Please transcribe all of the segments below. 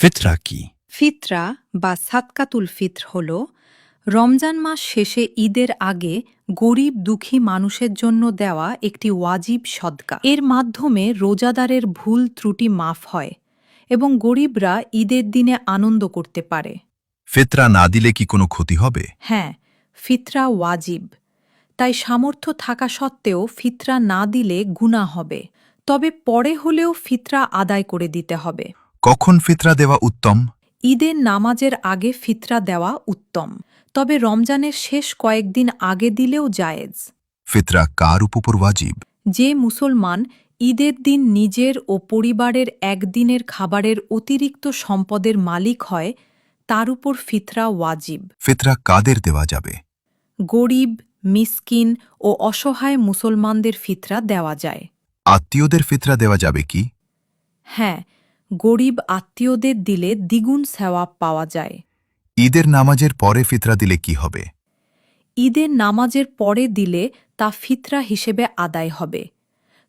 ফিতরা কি? ফিতরা বা সাদকাতুল ফিত্র হল রমজান মাস শেষে ঈদের আগে গরিব দুঃখী মানুষের জন্য দেওয়া একটি ওয়াজিব সদকা। এর মাধ্যমে রোজাদারের ভুল ত্রুটি মাফ হয় এবং গরিবরা ঈদের দিনে আনন্দ করতে পারে। ফিতরা না দিলে কি কোনো ক্ষতি হবে? হ্যাঁ, ফিতরা ওয়াজিব, তাই সামর্থ্য থাকা সত্ত্বেও ফিতরা না দিলে গুনাহ হবে। তবে পরে হলেও ফিতরা আদায় করে দিতে হবে। কখন ফিতরা দেওয়া উত্তম? ঈদের নামাজের আগে ফিতরা দেওয়া উত্তম, তবে রমজানের শেষ কয়েকদিন আগে দিলেও জায়েজ। ফিতরা কার উপর ওয়াজিব? যে মুসলমান ঈদের দিন নিজের ও পরিবারের একদিনের খাবারের অতিরিক্ত সম্পদের মালিক হয় তার উপর ফিতরা ওয়াজিব। ফিতরা কাদের দেওয়া যাবে? গরিব, মিসকিন ও অসহায় মুসলমানদের ফিতরা দেওয়া যায়। আত্মীয়দের ফিতরা দেওয়া যাবে কি? হ্যাঁ, গরিব আত্মীয়দের দিলে দ্বিগুণ সওয়াব পাওয়া যায়। ঈদের নামাজের পরে ফিতরা দিলে কি হবে? ঈদের নামাজের পরে দিলে তা ফিতরা হিসেবে আদায় হবে,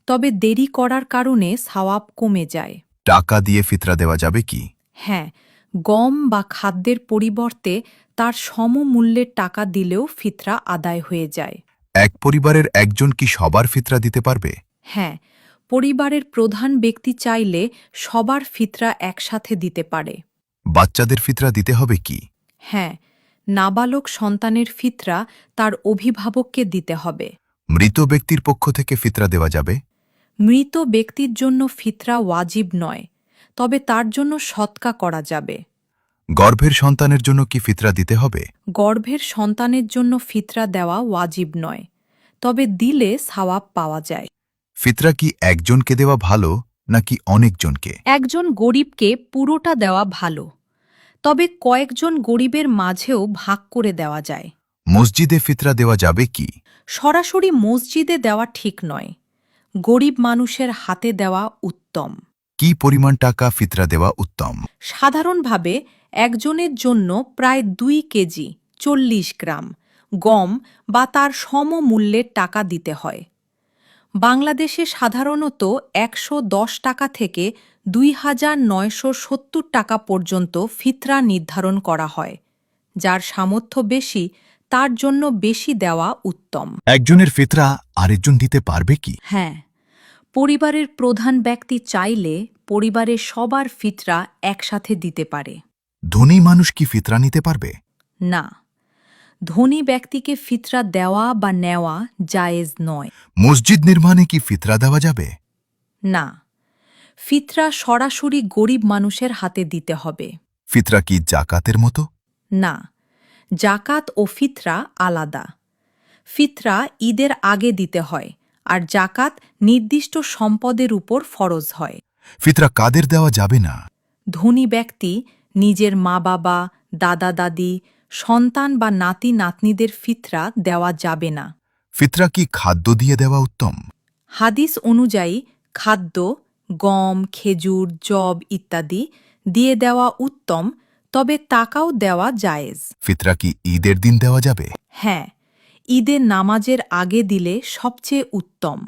তবে দেরি করার কারণে সওয়াব কমে যায়। টাকা দিয়ে ফিতরা দেওয়া যাবে কি? হ্যাঁ, গম বা খাদ্যের পরিবর্তে তার সমমূল্যের টাকা দিলেও ফিতরা আদায় হয়ে যায়। এক পরিবারের একজন কি সবার ফিতরা দিতে পারবে? হ্যাঁ, পরিবারের প্রধান ব্যক্তি চাইলে সবার ফিতরা একসাথে দিতে পারে। বাচ্চাদের ফিতরা দিতে হবে কি? হ্যাঁ, নাবালক সন্তানের ফিতরা তার অভিভাবককে দিতে হবে। মৃত ব্যক্তির পক্ষ থেকে ফিতরা দেওয়া যাবে? মৃত ব্যক্তির জন্য ফিতরা ওয়াজিব নয়, তবে তার জন্য সৎকা করা যাবে। গর্ভের সন্তানের জন্য কি ফিতরা দিতে হবে? গর্ভের সন্তানের জন্য ফিতরা দেওয়া ওয়াজিব নয়, তবে দিলে সওয়াব পাওয়া যায়। ফিতরা কি একজনকে দেওয়া ভালো নাকি অনেকজনকে? একজন গরিবকে পুরোটা দেওয়া ভালো, তবে কয়েকজন গরিবের মাঝেও ভাগ করে দেওয়া যায়। মসজিদে ফিতরা দেওয়া যাবে কি? সরাসরি মসজিদে দেওয়া ঠিক নয়, গরিব মানুষের হাতে দেওয়া উত্তম। কি পরিমাণ টাকা ফিতরা দেওয়া উত্তম? সাধারণভাবে একজনের জন্য প্রায় 2 কেজি 40 গ্রাম গম বা তার সমমূল্যের টাকা দিতে হয়। বাংলাদেশে সাধারণত 110 টাকা থেকে 2,970 টাকা পর্যন্ত ফিতরা নির্ধারণ করা হয়। যার সামর্থ্য বেশি তার জন্য বেশি দেওয়া উত্তম। একজনের ফিতরা আরেকজন দিতে পারবে কি? হ্যাঁ, পরিবারের প্রধান ব্যক্তি চাইলে পরিবারের সবার ফিতরা একসাথে দিতে পারে। ধনী মানুষ কি ফিতরা নিতে পারবে? না, ধনী ব্যক্তিকে ফিতরা দেওয়া বা নেওয়া জায়েজ নয়। মসজিদ নির্মাণে কি ফিতরা দেওয়া যাবে? না, ফিতরা সরাসরি গরিব মানুষের হাতে দিতে হবে। ফিতরা কি জাকাতের মতো? না, জাকাত ও ফিতরা আলাদা। ফিতরা ঈদের আগে দিতে হয়, আর জাকাত নির্দিষ্ট সম্পদের উপর ফরজ হয়। ফিতরা কাদের দেওয়া যাবে না? ধনী ব্যক্তি নিজের মা-বাবা, দাদা-দাদি, সন্তান বা নাতি-নাতনিদের ফিতরা দেওয়া যাবে না। ফিতরা কি খাদ্য দিয়ে দেওয়া উত্তম? হাদিস অনুযায়ী খাদ্য, গম, খেজুর, যব ইত্যাদি দিয়ে দেওয়া উত্তম, তবে টাকাও দেওয়া জায়েজ। ফিতরা কি ঈদের দিন দেওয়া যাবে? হ্যাঁ, ঈদের নামাজের আগে দিলে সবচেয়ে উত্তম।